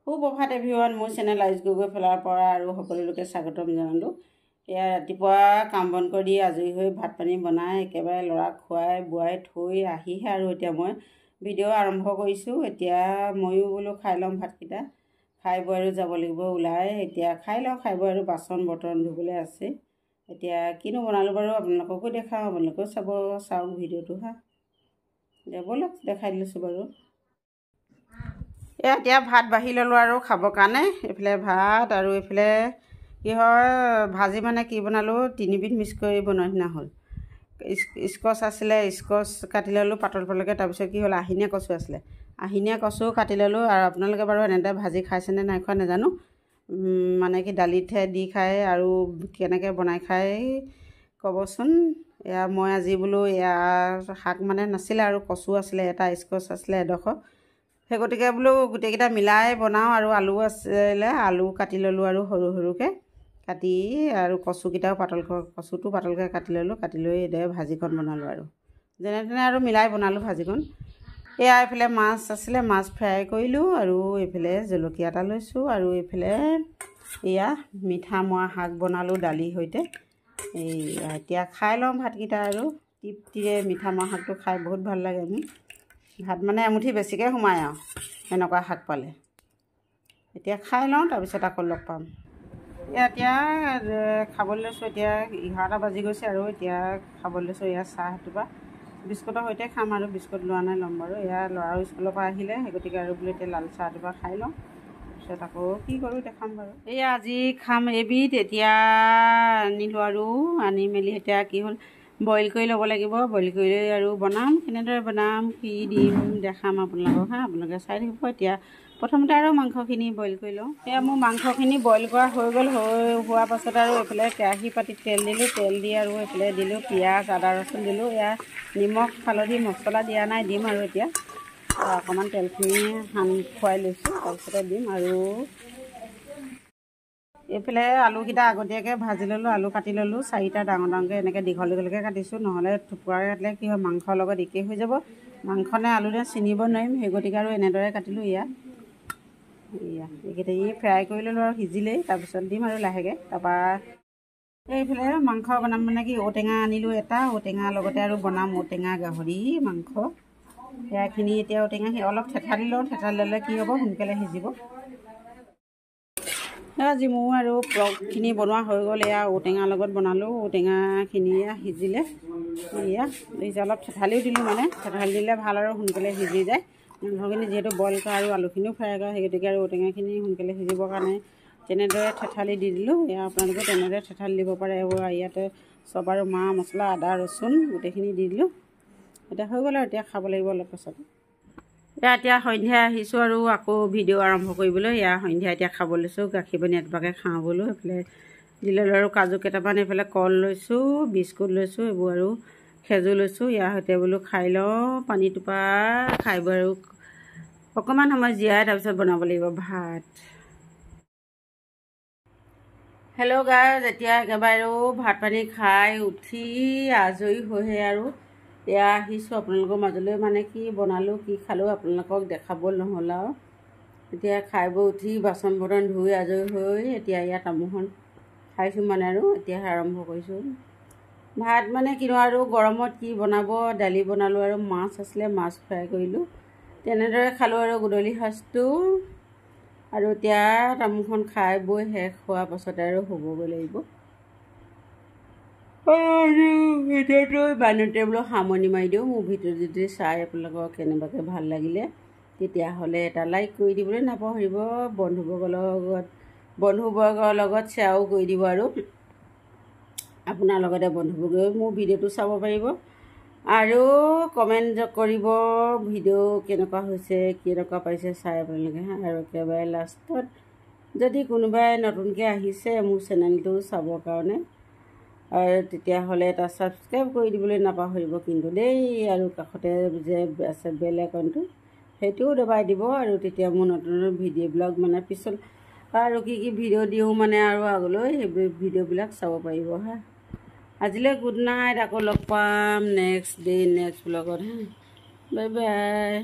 সুপ্ৰভাত everyone, মোৰ channel ice Gogoi failure পৰা আৰু সকলোকে স্বাগতম জনালোঁ। এয়া ৰাতিপুৱা কাম বন কৰি আজৰি হৈ ভাত পানী বনাই একেবাৰে ল'ৰাক খুৱাই বোৱাই থৈ আহিহে আৰু এতিয়া মই ভিডিঅ' আৰম্ভ কৰিছোঁ। এতিয়া ময়ো বোলো খাই ল'ম ভাতকেইটা, খাই বৈ আৰু যাব লাগিব ওলাই। এতিয়া খাই লওঁ, খাই বৈ আৰু বাচন বৰ্তন ধুবলৈ আছে। এতিয়া কিনো বনালোঁ বাৰু আপোনালোককো দেখাওঁ, আপোনালোকেও চাওক ভিডিঅ'টো হা। এতিয়া ব'লক দেখাই দিছোঁ বাৰু। এতিয়া ভাত বাঢ়ি ল'লোঁ আৰু খাবৰ কাৰণে। এইফালে ভাত আৰু এইফালে কি হয় ভাজি মানে কি বনালোঁ, তিনিবিধ মিক্স কৰি বনোৱা নিচিনা হ'ল। স্কচ আছিলে, স্কচ কাটি ল'লোঁ পাতল পাতলকৈ। তাৰপিছত কি হ'ল, আহিনীয়া কচু আছিলে, আহিনীয়া কচু কাটি ল'লোঁ। আৰু আপোনালোকে বাৰু এনেদৰে ভাজি খাইছেনে নাই খোৱা নাজানো, মানে কি দালিতহে দি খায় আৰু কেনেকৈ বনাই খায় ক'বচোন। এয়া মই আজি বোলো এয়া শাক মানে নাছিলে আৰু কচু আছিলে এটা, স্কচ আছিলে এডোখৰ, সেই গতিকে বোলো গোটেইকেইটা মিলাই বনাওঁ। আৰু আলু আছিলে, আলু কাটি ল'লোঁ আৰু সৰু সৰুকৈ কাটি, আৰু কচুকেইটাও কচুটো পাতলকৈ কাটি ল'লোঁ। কাটি লৈ এইদৰে ভাজিখন বনালোঁ আৰু যেনে তেনে আৰু মিলাই বনালোঁ ভাজিখন। এয়া এইফালে মাছ আছিলে, মাছ ফ্ৰাই কৰিলোঁ। আৰু এইফালে জলকীয়া এটা লৈছোঁ। আৰু এইফালে এয়া মিঠা মৰা শাক বনালোঁ দালিৰ সৈতে। এতিয়া খাই লওঁ ভাতকেইটা আৰু তৃপ্তিৰে। মিঠা মৰা শাকটো খাই বহুত ভাল লাগে মোৰ। ভাত মানে এমুঠি বেছিকৈ সোমায় আৰু এনেকুৱা শাক পালে। এতিয়া খাই লওঁ, তাৰপিছত আকৌ লগ পাম। এতিয়া খাবলৈ লৈছোঁ। এতিয়া 11টা বাজি গৈছে আৰু এতিয়া খাবলৈ লৈছোঁ। এয়া চাহ এটোপা বিস্কুটৰ সৈতে খাম আৰু বিস্কুট লোৱা নাই, ল'ম বাৰু। এয়া ল'ৰাও স্কুলৰ পৰা আহিলে, সেই গতিকে আৰু বোলো এতিয়া লাল চাহ এটোপা খাই লওঁ, তাৰপিছত আকৌ কি কৰোঁ দেখাম বাৰু। এয়া আজি খাম এবিধ। এতিয়া আনিলোঁ আৰু আনি মেলি এতিয়া কি হ'ল, বইল কৰি ল'ব লাগিব। বইল কৰি লৈ আৰু বনাম, কেনেদৰে বনাম কি দিম দেখাম আপোনালোকক হা, আপোনালোকে চাই থাকিব। এতিয়া প্ৰথমতে আৰু মাংসখিনি বইল কৰি লওঁ। এয়া মোৰ মাংসখিনি বইল কৰা হৈ গ'ল। হোৱাৰ পাছত আৰু এইফালে কেৰাহী পাতিত তেল দিলোঁ। তেল দি আৰু এইফালে দিলোঁ পিঁয়াজ, আদা ৰচুন দিলোঁ। এয়া নিমখ হালধি মছলা দিয়া নাই, দিম আৰু এতিয়া অকণমান তেলখিনি খুৱাই লৈছোঁ, তাৰপিছতে দিম। আৰু এইফালে আলুকেইটা আগতীয়াকৈ ভাজি ল'লোঁ। আলু কাটি ল'লোঁ 4টা ডাঙৰ ডাঙৰকৈ, এনেকৈ দীঘল দীঘলকৈ কাটিছোঁ, নহ'লে টুকুৰাকৈ কাটিলে কি হয় মাংসৰ লগত একেই হৈ যাব, মাংস নে আলু নে চিনিব নোৱাৰিম। সেই গতিকে আৰু এনেদৰে কাটিলোঁ। এইকেইটা ফ্ৰাই কৰি ল'লোঁ আৰু সিজিলেই, তাৰপিছত দিম আৰু লাহেকৈ। তাৰপৰা এইফালে মাংস বনাম মানে কি, ঔটেঙা আনিলোঁ এটা, ঔটেঙাৰ লগতে আৰু বনাম ঔটেঙা গাহৰি মাংস। সেয়াখিনি এতিয়া ঔটেঙা অলপ থেঠালি লওঁ, থেঠালি ল'লে কি হ'ব সোনকালে সিজিব। আজি মোৰ আৰু পৰ্কখিনি বনোৱা হৈ গ'ল। এয়া ঔটেঙাৰ লগত বনালোঁ, ঔটেঙাখিনি সিজিলে। অলপ থেঠালিও দিলোঁ, মানে থেঠালি দিলে ভাল আৰু সোনকালে সিজি যায়। মাংসখিনি যিহেতু বইল কৰা আৰু আলুখিনিও ফ্ৰাই কৰা, সেই গতিকে আৰু ঔটেঙাখিনি সোনকালে সিজিবৰ কাৰণে তেনেদৰে থেঠালি দি দিলোঁ। এয়া আপোনালোকে তেনেদৰে থেঠালি দিব পাৰে। ইয়াতে চব আৰু মা মছলা আদা ৰচুন গোটেইখিনি দি দিলোঁ। এতিয়া হৈ গ'ল আৰু এতিয়া খাব লাগিব অলপ পাছত। এতিয়া সন্ধ্যা আহিছোঁ আৰু আকৌ ভিডিঅ' আৰম্ভ কৰিবলৈ। সন্ধ্যা এতিয়া খাব লৈছোঁ, গাখীৰ পানী এটোপাকে খাওঁ বোলো। এইফালে দি ল'লোঁ আৰু কাজু কেইটামান, এইফালে কল লৈছোঁ, বিস্কুট লৈছোঁ, এইবোৰ আৰু খেজুৰ লৈছোঁ। ইয়াৰ সৈতে বোলো খাই লওঁ পানীটোপা, খাই বৈ আৰু অকণমান সময় জীয়াই তাৰপিছত বনাব লাগিব ভাত। হেল্ল' গাইজ, এতিয়া একেবাৰে ভাত পানী খাই উঠি আজৰি হৈহে আৰু এয়া আহিছোঁ আপোনালোকৰ মাজলৈ। মানে কি বনালোঁ কি খালোঁ আপোনালোকক দেখাব নহ'ল আৰু। এতিয়া খাই বৈ উঠি বাচন বৰ্তন ধুই আজৰি হৈ এতিয়া ইয়াত তামোলখন খাইছোঁ মানে, আৰু এতিয়াহে আৰম্ভ কৰিছোঁ ভাত। মানে কিনো আৰু গৰমত কি বনাব, দালি বনালোঁ আৰু মাছ আছিলে, মাছ ফ্ৰাই কৰিলোঁ। তেনেদৰে খালোঁ আৰু গধূলি সাঁজটো। আৰু এতিয়া তামোলখন খাই বৈ শেষ হোৱাৰ পাছতে আৰু শুবগৈ লাগিব। ভিডিঅ'টো বানতে বোলো সামৰণি মাৰি দিওঁ। মোৰ ভিডিঅ' যদি চাই আপোনালোকৰ কেনেবাকৈ ভাল লাগিলে তেতিয়াহ'লে এটা লাইক কৰি দিবলৈ নাপাহৰিব। বন্ধুবৰ্গৰ লগত শ্বেয়াৰো কৰি দিব, আৰু আপোনাৰ লগতে বন্ধুবৰ্গই মোৰ ভিডিঅ'টো চাব পাৰিব। আৰু কমেণ্ট কৰিব ভিডিঅ' কেনেকুৱা হৈছে, কেনেকুৱা পাইছে চাই আপোনালোকে। আৰু একেবাৰে লাষ্টত যদি কোনোবাই নতুনকৈ আহিছে মোৰ চেনেলটো চাবৰ কাৰণে, আৰু তেতিয়াহ'লে এটা ছাবস্ক্ৰাইব কৰি দিবলৈ নাপাহৰিব কিন্তু দেই। আৰু কাষতে যে আছে বেল আইকনটো, সেইটোও দবাই দিব। আৰু তেতিয়া মোৰ নতুন নতুন ভিডিঅ'বিলাক মানে পিছত আৰু কি কি ভিডিঅ' দিওঁ মানে আৰু আগলৈ সেই ভিডিঅ'বিলাক চাব পাৰিব হা। আজিলৈ গুড নাইট, আকৌ লগ পাম নেক্সট ব্লগত হা। Bye bye.